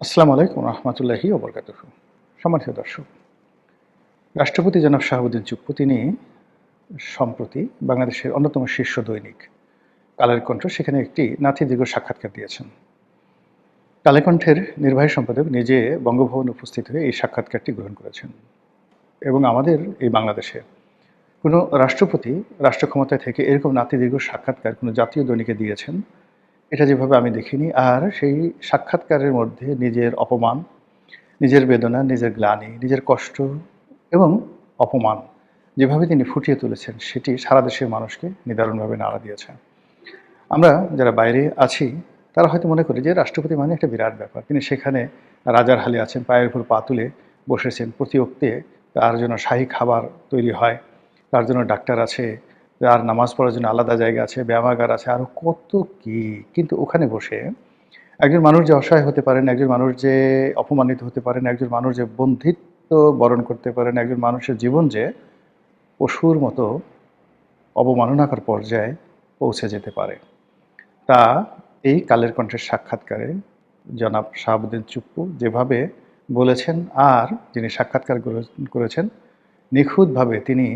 আসসালামু আলাইকুম রহমতুল্লাহি ওবরকাতুহু। সম্মানিত দর্শক, রাষ্ট্রপতি জনাব শাহাবুদ্দিন চুপ্পু তিনি সম্প্রতি বাংলাদেশের অন্যতম শীর্ষ দৈনিক কালের কণ্ঠ সেখানে একটি নাতিদীর্ঘ সাক্ষাৎকার দিয়েছেন। কালের কণ্ঠের নির্বাহী সম্পাদক নিজে বঙ্গভবনে উপস্থিত হয়ে এই সাক্ষাৎকারটি গ্রহণ করেছেন এবং আমাদের এই বাংলাদেশে কোনো রাষ্ট্রপতি রাষ্ট্র ক্ষমতায় থেকে এরকম নাতিদীর্ঘ সাক্ষাৎকার কোনো জাতীয় দৈনিকে দিয়েছেন এটা যেভাবে আমি দেখিনি। আর সেই সাক্ষাৎকারের মধ্যে নিজের অপমান, নিজের বেদনা, নিজের গ্লানি, নিজের কষ্ট এবং অপমান যেভাবে তিনি ফুটিয়ে তুলেছেন সেটি সারা দেশের মানুষকে নিদারুণভাবে নাড়া দিয়েছে। আমরা যারা বাইরে আছি তারা হয়তো মনে করি যে রাষ্ট্রপতি মানে একটা বিরাট ব্যাপার। তিনি সেখানে রাজার হালে আছেন, পায়ের উপর পা তুলে বসেছেন। প্রতি অক্তে তার জন্য শাহী খাবার তৈরি হয়, তার জন্য ডাক্তার আছে, তার নামাজ পড়ার জন্য আলাদা জায়গা আছে, ব্যায়ামাগার আছে, আরও কত কী। কিন্তু ওখানে বসে একজন মানুষ যে অসহায় হতে পারেন, একজন মানুষ যে অপমানিত হতে পারেন, একজন মানুষ যে বন্ধিত্ব বরণ করতে পারেন, একজন মানুষের জীবন যে পশুর মতো অবমাননাকর পর্যায়ে পৌঁছে যেতে পারে, তা এই কালের কণ্ঠের সাক্ষাৎকারে জনাব শাহাবুদ্দিন চুপ্পু যেভাবে বলেছেন, আর যিনি সাক্ষাৎকার করেছেন নিখুঁতভাবে তিনি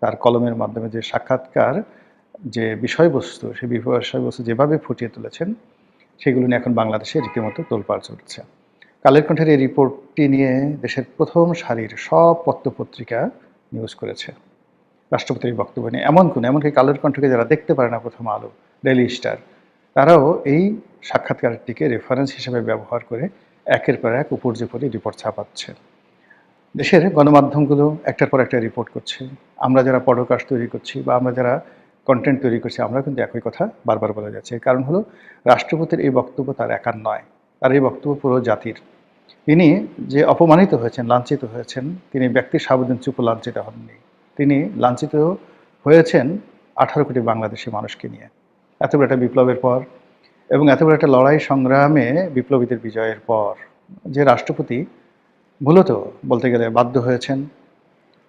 তার কলমের মাধ্যমে যে সাক্ষাৎকার যে বিষয়বস্তু, সেই বিষয়বস্তু যেভাবে ফুটিয়ে তুলেছেন সেগুলো নিয়ে এখন বাংলাদেশে রীতিমতো তোলপাড় চলছে। কালের কণ্ঠের এই রিপোর্টটি নিয়ে দেশের প্রথম সারির সব পত্রপত্রিকা নিউজ করেছে রাষ্ট্রপতির বক্তব্য নিয়ে। এমনকি কালের কণ্ঠকে যারা দেখতে পারে না, প্রথম আলো, ডেইলি স্টার, তারাও এই সাক্ষাৎকারটিকে রেফারেন্স হিসেবে ব্যবহার করে একের পর এক উপর্যুপরি রিপোর্ট ছাপাচ্ছে। দেশের গণমাধ্যমগুলো একটার পর একটা রিপোর্ট করছে। আমরা যারা পডকাস্ট তৈরি করছি বা আমরা যারা কন্টেন্ট তৈরি করছি, আমরা কিন্তু একই কথা বারবার বলে যাচ্ছে। এর কারণ হলো রাষ্ট্রপতির এই বক্তব্য তার একার নয়, তার এই বক্তব্য পুরো জাতির। তিনি যে অপমানিত হয়েছেন, লাঞ্ছিত হয়েছেন, তিনি ব্যক্তি শাহাবুদ্দিন চুপ্পু লাঞ্ছিত হননি। তিনি লাঞ্ছিত হয়েছেন 18 কোটি বাংলাদেশি মানুষকে নিয়ে। এত বড় একটা বিপ্লবের পর এবং এত বড় একটা লড়াই সংগ্রামে বিপ্লবীদের বিজয়ের পর যে রাষ্ট্রপতি মূলত বলতে গেলে বাধ্য হয়েছেন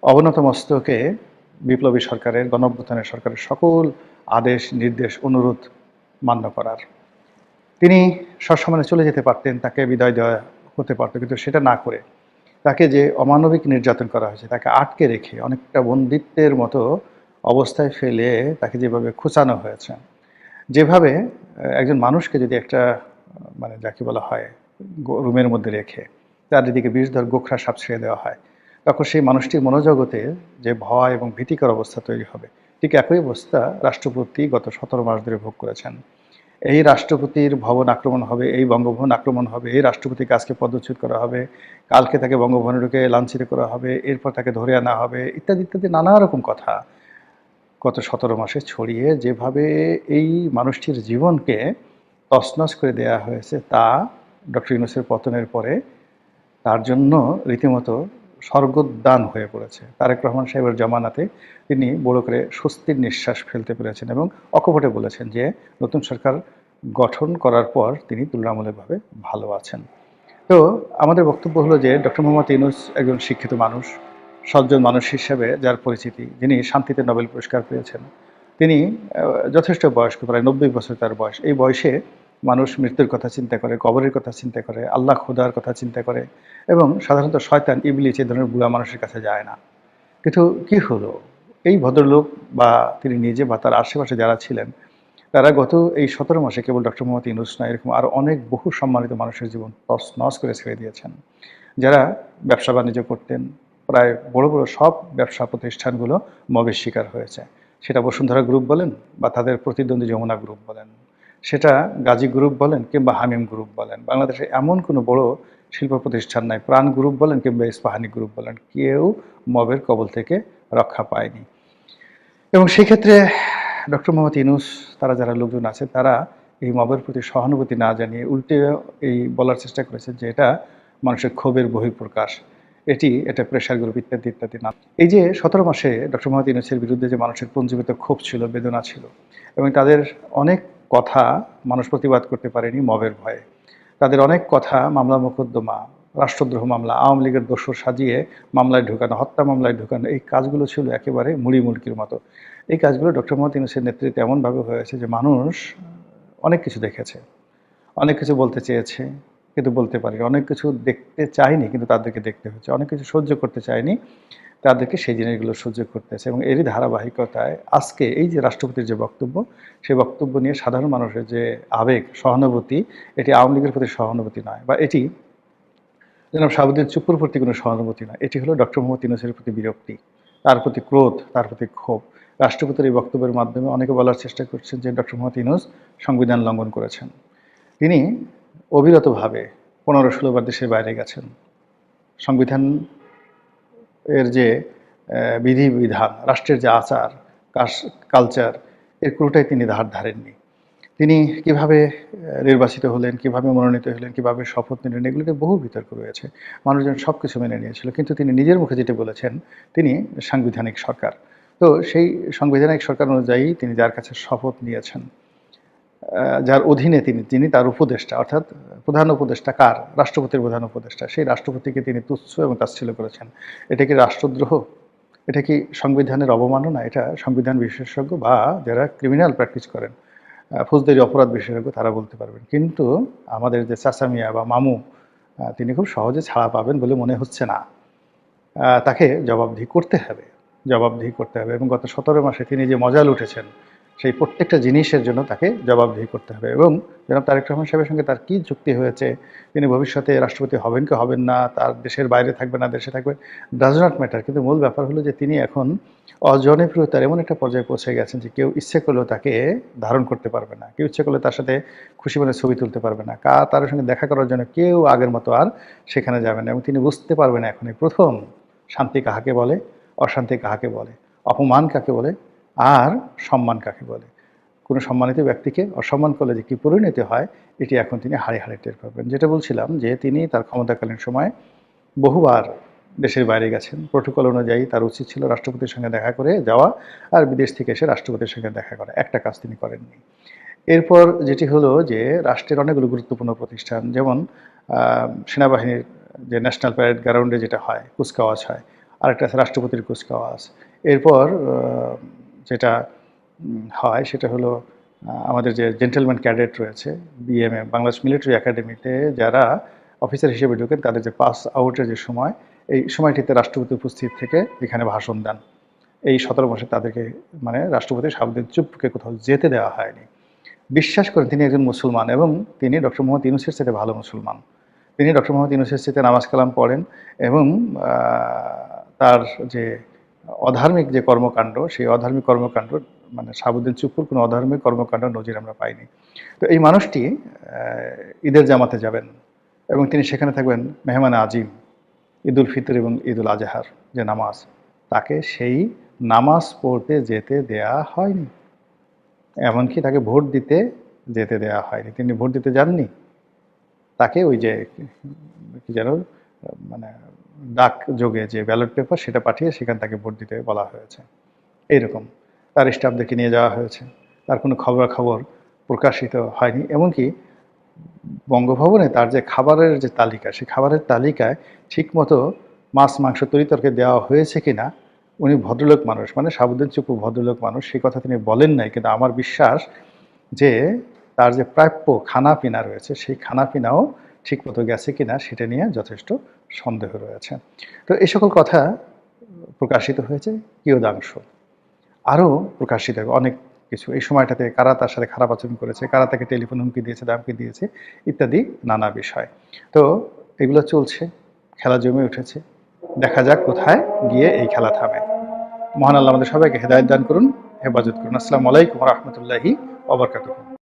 অবনত মস্তকে বিপ্লবী সরকারের, গণঅভ্যুত্থানের সরকারের সকল আদেশ, নির্দেশ, অনুরোধ মান্য করার। তিনি সসম্মানে চলে যেতে পারতেন, তাকে বিদায় দেওয়া হতে পারত, কিন্তু সেটা না করে তাকে যে অমানবিক নির্যাতন করা হয়েছে, তাকে আটকে রেখে অনেকটা বন্দিত্বের মতো অবস্থায় ফেলে তাকে যেভাবে খোঁচানো হয়েছে, যেভাবে একজন মানুষকে যদি একটা মানে যাকে বলা হয় রুমের মধ্যে রেখে চারিদিকে বিষধর গোখরা সাপ ছেড়ে দেওয়া হয়, তখন সেই মানুষটির মনোজগতে যে ভয় এবং ভীতিকর অবস্থা তৈরি হবে, ঠিক একই অবস্থা রাষ্ট্রপতি গত 17 মাস ধরে ভোগ করেছেন। এই রাষ্ট্রপতির ভবন আক্রমণ হবে, এই বঙ্গভবন আক্রমণ হবে, এই রাষ্ট্রপতিকে আজকে পদচ্যুত করা হবে, কালকে তাকে বঙ্গভবনে ঢুকে লাঞ্ছিত করা হবে, এরপর তাকে ধরে আনা হবে, ইত্যাদি ইত্যাদি নানা রকম কথা গত 17 মাসে ছড়িয়ে যেভাবে এই মানুষটির জীবনকে তছনছ করে দেওয়া হয়েছে, তা ডক্টর ইউনূসের পতনের পরে তার জন্য রীতিমতো স্বর্গোদ্যান হয়ে পড়েছে। তারেক রহমান সাহেবের জমানাতে তিনি বড় করে স্বস্তির নিঃশ্বাস ফেলতে পেরেছেন এবং অকপটে বলেছেন যে নতুন সরকার গঠন করার পর তিনি তুলনামূলকভাবে ভালো আছেন। তো আমাদের বক্তব্য হলো যে ডক্টর মোহাম্মদ ইউনূস একজন শিক্ষিত মানুষ, সজ্জন মানুষ হিসেবে যার পরিচিতি, যিনি শান্তিতে নোবেল পুরস্কার পেয়েছেন। তিনি যথেষ্ট বয়স্ক, প্রায় 90 বছর তার বয়স। এই বয়সে মানুষ মৃত্যুর কথা চিন্তা করে, কবরের কথা চিন্তা করে, আল্লাহ খোদার কথা চিন্তা করে এবং সাধারণত শয়তান, ইবলিস এই ধরনের বুড়া মানুষের কাছে যায় না। কিন্তু কী হলো, এই ভদ্রলোক বা তিনি নিজে বা তার আশেপাশে যারা ছিলেন, তারা গত এই 17 মাসে কেবল ডক্টর মোহাম্মদ ইউনূস নয়, এরকম আরও অনেক বহু সম্মানিত মানুষের জীবন তছনছ করে ছেড়ে দিয়েছেন। যারা ব্যবসা বাণিজ্য করতেন, প্রায় বড় বড় সব ব্যবসা প্রতিষ্ঠানগুলো মবের শিকার হয়েছে। সেটা বসুন্ধরা গ্রুপ বলেন বা তাদের প্রতিদ্বন্দ্বী যমুনা গ্রুপ বলেন, সেটা গাজী গ্রুপ বলেন কিংবা হামিম গ্রুপ বলেন, বাংলাদেশে এমন কোনো বড় শিল্প প্রতিষ্ঠান নাই, প্রাণ গ্রুপ বলেন কিংবা ইস্পাহানি গ্রুপ বলেন, কেউ মবের কবল থেকে রক্ষা পায়নি। এবং সেক্ষেত্রে ডক্টর মোহাম্মদ ইউনূস, তারা যারা লোকজন আছে, তারা এই মবের প্রতি সহানুভূতি না জানিয়ে উল্টে এই বলার চেষ্টা করেছে যে এটা মানুষের ক্ষোভের বহিঃপ্রকাশ, এটা প্রেশার গ্রুপ ইত্যাদি ইত্যাদি না। এই যে 17 মাসে ডক্টর মোহাম্মদ ইউনূসের বিরুদ্ধে যে মানুষের পুঞ্জীভূত ক্ষোভ ছিল, বেদনা ছিল এবং তাদের অনেক কথা মানুষ প্রতিবাদ করতে পারেনি মবের ভয়ে। তাদের অনেক কথা, মামলা মোকদ্দমা, রাষ্ট্রদ্রোহ মামলা, আওয়ামী লীগের দোসর সাজিয়ে মামলায় ঢুকানো, হত্যা মামলায় ঢুকানো, এই কাজগুলো ছিল একেবারে মুড়ি মুড়কির মতো। এই কাজগুলো ডক্টর মোহাম্মদ ইউনূসের নেতৃত্বে এমনভাবে হয়েছে যে মানুষ অনেক কিছু দেখেছে, অনেক কিছু বলতে চেয়েছে, কিন্তু বলতে পারিনি, অনেক কিছু দেখতে চাইনি কিন্তু তাদেরকে দেখতে হচ্ছে, অনেক কিছু সহ্য করতে চাইনি তাদেরকে সেই জিনিসগুলো সহ্য করতেছে। এবং এরই ধারাবাহিকতায় আজকে এই যে রাষ্ট্রপতির যে বক্তব্য, সেই বক্তব্য নিয়ে সাধারণ মানুষের যে আবেগ, সহানুভূতি, এটি আওয়ামী লীগের প্রতি সহানুভূতি নয়, বা এটি জনাব শাহাবুদ্দিন চুপ্পুর প্রতি কোনো সহানুভূতি নয়, এটি হলো ডক্টর মোহাম্মদ ইউনূসের প্রতি বিরক্তি, তার প্রতি ক্রোধ, তার প্রতি ক্ষোভ। রাষ্ট্রপতির এই বক্তব্যের মাধ্যমে অনেকে বলার চেষ্টা করছেন যে ডক্টর মোহাম্মদ ইউনূস সংবিধান লঙ্ঘন করেছেন। তিনি অবিরতভাবে 15-16 বার দেশের বাইরে গেছেন। সংবিধান এর যে বিধিবিধান, রাষ্ট্রের যে আচার কালচার, এর পুরোটাই তিনি ধার ধারেননি। তিনি কিভাবে নির্বাচিত হলেন, কিভাবে মনোনীত হলেন, কিভাবে শপথ নিলেন, এগুলোতে বহু বিতর্ক রয়েছে। মানুষজন সব কিছু মেনে নিয়েছিল, কিন্তু তিনি নিজের মুখে যেটা বলেছেন, তিনি সাংবিধানিক সরকার। তো সেই সাংবিধানিক সরকার অনুযায়ী তিনি যার কাছে শপথ নিয়েছেন, যার অধীনে যিনি তার উপদেষ্টা, অর্থাৎ প্রধান উপদেষ্টা কার? রাষ্ট্রপতির প্রধান উপদেষ্টা। সেই রাষ্ট্রপতিকে তিনি তুচ্ছ এবং তাচ্ছিল্য করেছেন। এটা কি রাষ্ট্রদ্রোহ? এটা কি সংবিধানের অবমাননা? এটা সংবিধান বিশেষজ্ঞ বা যারা ক্রিমিনাল প্র্যাকটিস করেন, ফৌজদারি অপরাধ বিশেষজ্ঞ, তারা বলতে পারবেন। কিন্তু আমাদের যে চাচা মিয়া বা মামু, তিনি খুব সহজে ছাড়া পাবেন বলে মনে হচ্ছে না। তাকে জবাবদিহি করতে হবে, জবাবদিহি করতে হবে। এবং গত 17 মাসে তিনি যে মজা লুটেছেন, সেই প্রত্যেকটা জিনিসের জন্য তাকে জবাবদিহি করতে হবে। এবং জনাব তারেক রহমান সাহেবের সঙ্গে তার কী চুক্তি হয়েছে, তিনি ভবিষ্যতে রাষ্ট্রপতি হবেন কি হবেন না, তার দেশের বাইরে থাকবেন না দেশে থাকবেন, ডাজ নট ম্যাটার। কিন্তু মূল ব্যাপার হলো যে তিনি এখন অজনপ্রিয়তার এমন একটা পর্যায়ে পৌঁছে গেছেন যে কেউ ইচ্ছে করলেও তাকে ধারণ করতে পারবে না, কেউ ইচ্ছে করলে তার সাথে খুশি মনে ছবি তুলতে পারবে না, তার সঙ্গে দেখা করার জন্য কেউ আগের মতো আর সেখানে যাবে না। এবং তিনি বুঝতে পারবেন এখন এই প্রথম শান্তি কাহাকে বলে, অশান্তি কাহাকে বলে, অপমান কাকে বলে, আর সম্মান কাকে বলে। কোনো সম্মানিত ব্যক্তিকে অসম্মান করলে যে কী পরিণতি হয়, এটি এখন তিনি হাড়ে হাড়ে টের পাবেন। যেটা বলছিলাম যে তিনি তার ক্ষমতাকালীন সময়ে বহুবার দেশের বাইরে গেছেন। প্রোটোকল অনুযায়ী তার উচিত ছিল রাষ্ট্রপতির সঙ্গে দেখা করে যাওয়া আর বিদেশ থেকে এসে রাষ্ট্রপতির সঙ্গে দেখা করা। একটা কাজ তিনি করেননি। এরপর যেটি হলো যে রাষ্ট্রের অনেকগুলো গুরুত্বপূর্ণ প্রতিষ্ঠান, যেমন সেনাবাহিনীর যে ন্যাশনাল প্যারেড গ্রাউন্ডে যেটা হয়, কুচকাওয়াজ হয়, আরেকটা আছে রাষ্ট্রপতির কুচকাওয়াজ। এরপর যেটা হয় সেটা হলো আমাদের যে জেন্টেলম্যান ক্যাডেট রয়েছে, বিএমএ, বাংলাদেশ মিলিটারি একাডেমিতে যারা অফিসার হিসেবে ঢোকেন, তাদের যে পাস আউটের যে সময়, এই সময়টিতে রাষ্ট্রপতি উপস্থিত থেকে এখানে ভাষণ দেন। এই 17 মাসে তাদেরকে, মানে রাষ্ট্রপতি শাহাবুদ্দিন চুপ্পুকে কোথাও যেতে দেওয়া হয়নি। বিশ্বাস করেন তিনি একজন মুসলমান এবং তিনি ডক্টর মোহাম্মদ ইউনূসের চাইতে ভালো মুসলমান। তিনি ডক্টর মোহাম্মদ ইউনূসের চাইতে নামাজ কালাম পড়েন এবং তার যে অধার্মিক যে কর্মকাণ্ড, সেই অধার্মিক কর্মকাণ্ড, মানে শাহাবুদ্দিন চুপ্পুর কোনো অধার্মিক কর্মকাণ্ড নজির আমরা পাইনি। তো এই মানুষটি ঈদের জামাতে যাবেন এবং তিনি সেখানে থাকবেন মেহমানে আজিম, ঈদুল ফিতর এবং ঈদুল আজহার যে নামাজ, তাকে সেই নামাজ পড়তে যেতে দেয়া হয়নি। এমনকি তাকে ভোট দিতে যেতে দেওয়া হয়নি। তিনি ভোট দিতে যাননি। তাকে ওই যে কি যেন, মানে ডাক যোগে যে ব্যালট পেপার, সেটা পাঠিয়ে সেখানে তাকে ভোট দিতে বলা হয়েছে। এইরকম তার স্টাফদেরকে নিয়ে যাওয়া হয়েছে। তার কোনো খবরাখবর প্রকাশিত হয়নি। এমনকি বঙ্গভবনে তার যে খাবারের যে তালিকা, সেই খাবারের তালিকায় ঠিকমতো মাছ, মাংস, তরিতরকারি দেওয়া হয়েছে কিনা, উনি ভদ্রলোক মানুষ, মানে শাহাবুদ্দিন চুপ্পু ভদ্রলোক মানুষ, সেই কথা তিনি বলেন নাই। কিন্তু আমার বিশ্বাস যে তার যে প্রাপ্য খানাপিনা রয়েছে, সেই খানাপিনাও ঠিকমতো গেছে কিনা সেটা নিয়ে যথেষ্ট সন্দেহ রয়েছে। তো এই সকল কথা প্রকাশিত হয়েছে কিয়দাংশ, আরও প্রকাশিত হবে অনেক কিছু। এই সময়টাতে কারা তার সাথে খারাপ আচরণ করেছে, কারা তাকে টেলিফোন হুমকি দিয়েছে, দামকি দিয়েছে, ইত্যাদি নানা বিষয়। তো এগুলো চলছে, খেলা জমে উঠেছে। দেখা যাক কোথায় গিয়ে এই খেলা থামে। মহান আল্লাহ আমাদের সবাইকে হেদায়েত দান করুন, হেফাজত করুন। আসসালামু আলাইকুম ওয়া রাহমাতুল্লাহি ওয়া বারাকাতুহু।